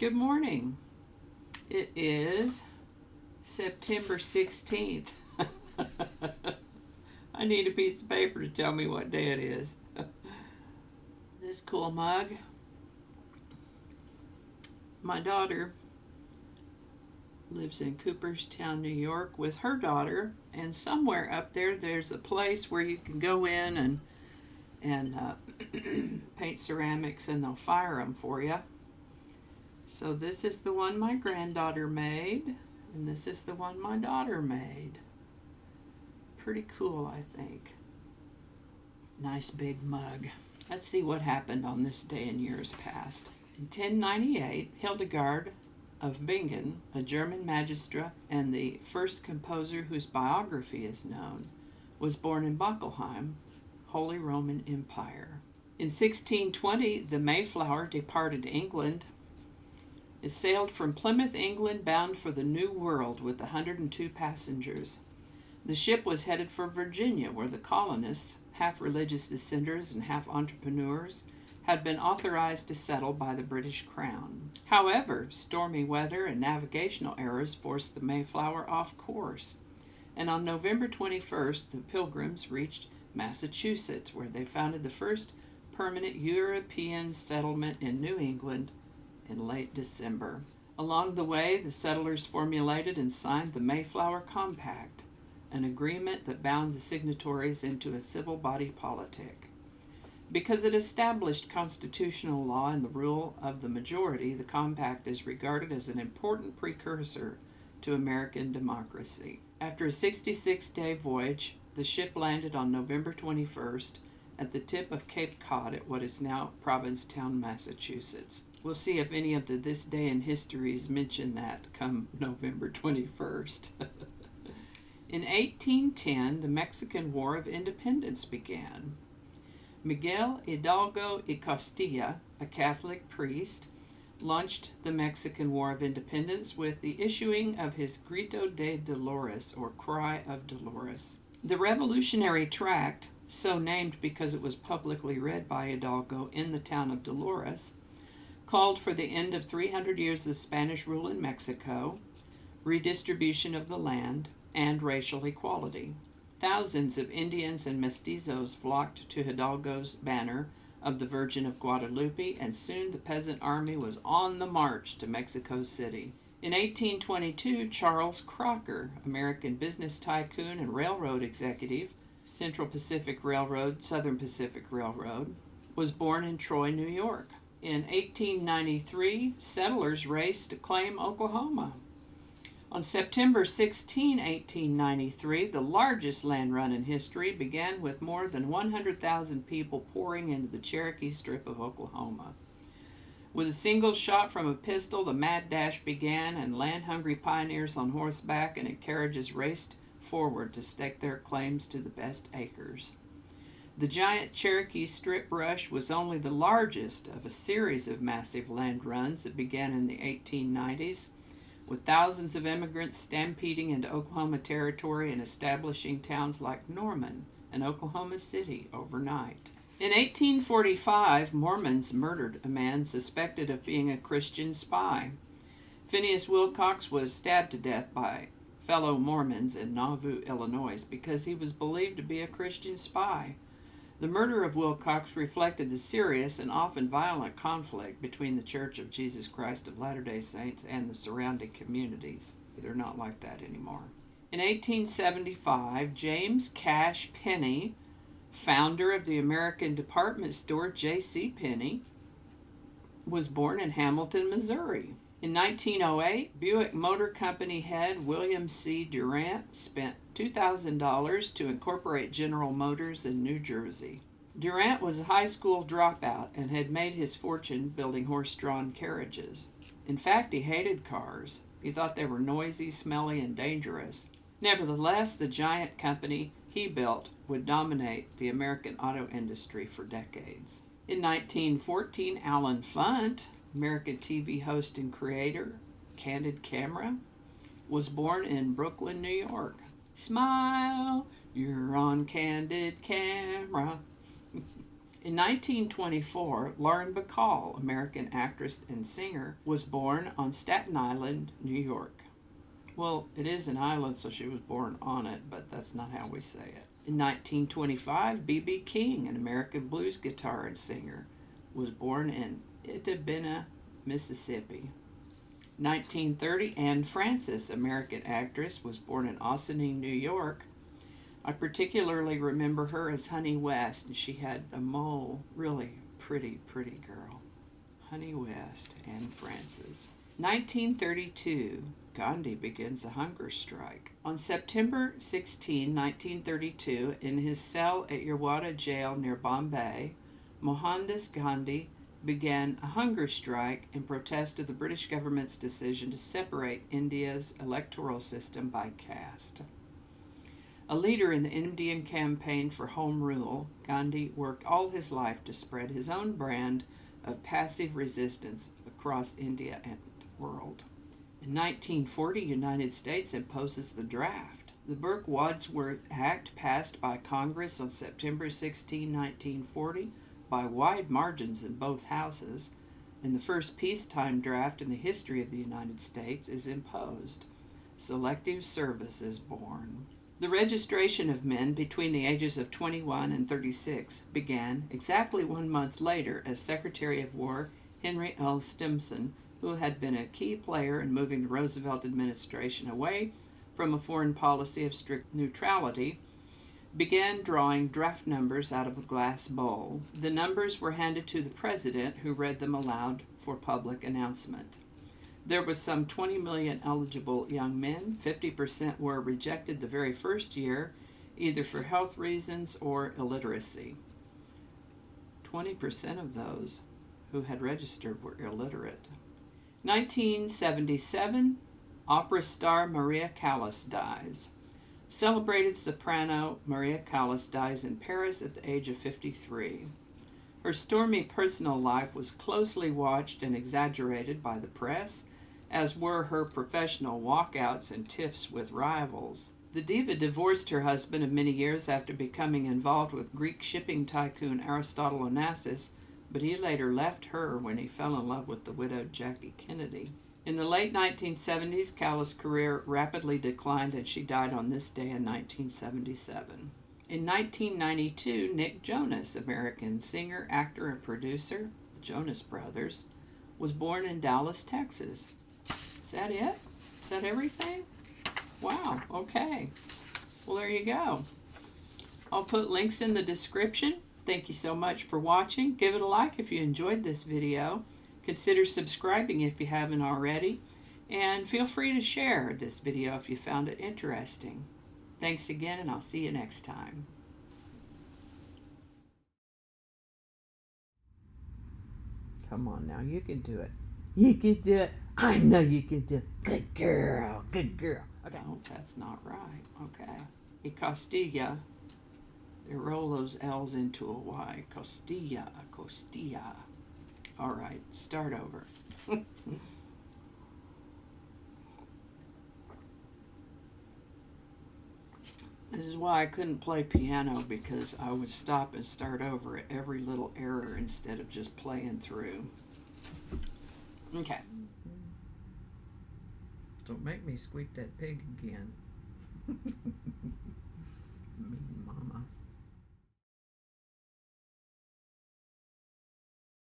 Good morning. It is September 16th. I need a piece of paper to tell me what day it is. This cool mug. My daughter lives in Cooperstown, New York with her daughter, and somewhere up there there's a place where you can go in and paint ceramics and they'll fire them for you. So this is the one my granddaughter made, and this is the one my daughter made. Pretty cool, I think. Nice big mug. Let's see what happened on this day in years past. In 1098, Hildegard of Bingen, a German magistrate and the first composer whose biography is known, was born in Bacall, Holy Roman Empire. In 1620, the Mayflower departed England. It sailed from Plymouth, England, bound for the New World with 102 passengers. The ship was headed for Virginia, where the colonists, half religious dissenters and half entrepreneurs, had been authorized to settle by the British Crown. However, stormy weather and navigational errors forced the Mayflower off course, and on November 21st, the Pilgrims reached Massachusetts, where they founded the first permanent European settlement in New England in late December. Along the way, the settlers formulated and signed the Mayflower Compact, an agreement that bound the signatories into a civil body politic. Because it established constitutional law and the rule of the majority, the compact is regarded as an important precursor to American democracy. After a 66-day voyage, the ship landed on November 21st at the tip of Cape Cod at what is now Provincetown, Massachusetts. We'll see if any of the This Day in Histories mention that come November 21st. In 1810, the Mexican War of Independence began. Miguel Hidalgo y Costilla, a Catholic priest, launched the Mexican War of Independence with the issuing of his Grito de Dolores, or Cry of Dolores. The Revolutionary Tract, so named because it was publicly read by Hidalgo in the town of Dolores, called for the end of 300 years of Spanish rule in Mexico, redistribution of the land, and racial equality. Thousands of Indians and mestizos flocked to Hidalgo's banner of the Virgin of Guadalupe, and soon the peasant army was on the march to Mexico City. In 1822, Charles Crocker, American business tycoon and railroad executive, Central Pacific Railroad, Southern Pacific Railroad, was born in Troy, New York. In 1893, settlers raced to claim Oklahoma. On September 16, 1893, the largest land run in history began with more than 100,000 people pouring into the Cherokee Strip of Oklahoma. With a single shot from a pistol, the mad dash began, and land-hungry pioneers on horseback and in carriages raced forward to stake their claims to the best acres. The giant Cherokee Strip rush was only the largest of a series of massive land runs that began in the 1890s, with thousands of immigrants stampeding into Oklahoma Territory and establishing towns like Norman and Oklahoma City overnight. In 1845, Mormons murdered a man suspected of being a Christian spy. Phineas Wilcox was stabbed to death by fellow Mormons in Nauvoo, Illinois, because he was believed to be a Christian spy. The murder of Wilcox reflected the serious and often violent conflict between the Church of Jesus Christ of Latter-day Saints and the surrounding communities. They're not like that anymore. In 1875, James Cash Penney, founder of the American department store J.C. Penney, was born in Hamilton, Missouri. In 1908, Buick Motor Company head William C. Durant spent $2,000 to incorporate General Motors in New Jersey. Durant was a high school dropout and had made his fortune building horse-drawn carriages. In fact, he hated cars. He thought they were noisy, smelly, and dangerous. Nevertheless, the giant company he built would dominate the American auto industry for decades. In 1914, Alan Funt, American TV host and creator, Candid Camera, was born in Brooklyn, New York. Smile, you're on Candid Camera. In 1924, Lauren Bacall, American actress and singer, was born on Staten Island, New York. Well, it is an island, so she was born on it, but that's not how we say it. In 1925, B.B. King, an American blues guitar and singer, was born in Itabena, Mississippi. 1930, Anne Francis, American actress, was born in Ossining, New York. I particularly remember her as Honey West, and she had a mole. Really pretty girl. Honey West, Anne Francis. 1932, Gandhi begins a hunger strike. On September 16, 1932, in his cell at Yerwada Jail near Bombay, Mohandas Gandhi began a hunger strike in protest of the British government's decision to separate India's electoral system by caste. A leader in the Indian campaign for home rule, Gandhi worked all his life to spread his own brand of passive resistance across India and the world. In 1940, United States imposes the draft. The Burke-Wadsworth Act, passed by Congress on September 16, 1940, by wide margins in both houses, and the first peacetime draft in the history of the United States, is imposed. Selective service is born. The registration of men between the ages of 21 and 36 began exactly 1 month later as Secretary of War Henry L. Stimson, who had been a key player in moving the Roosevelt administration away from a foreign policy of strict neutrality, began drawing draft numbers out of a glass bowl. The numbers were handed to the president, who read them aloud for public announcement. There was some 20 million eligible young men. 50% were rejected the very first year, either for health reasons or illiteracy. 20% of those who had registered were illiterate. 1977, opera star Maria Callas dies. Celebrated soprano Maria Callas dies in Paris at the age of 53. Her stormy personal life was closely watched and exaggerated by the press, as were her professional walkouts and tiffs with rivals. The diva divorced her husband of many years after becoming involved with Greek shipping tycoon Aristotle Onassis, but he later left her when he fell in love with the widowed Jackie Kennedy. In the late 1970s, Callas' career rapidly declined, and she died on this day in 1977. In 1992, Nick Jonas, American singer, actor, and producer, the Jonas Brothers, was born in Dallas, Texas. Is that it? Is that everything? Wow, okay. Well, there you go. I'll put links in the description. Thank you so much for watching. Give it a like if you enjoyed this video. Consider subscribing if you haven't already. And feel free to share this video if you found it interesting. Thanks again, and I'll see you next time. Come on now, you can do it. You can do it. I know you can do it. Good girl, good girl. Okay. No, that's not right. Okay. Y Costilla. They roll those L's into a Y. Costilla, Costilla. All right, start over. This is why I couldn't play piano, because I would stop and start over at every little error instead of just playing through. Okay. Don't make me squeak that pig again. Mean mama.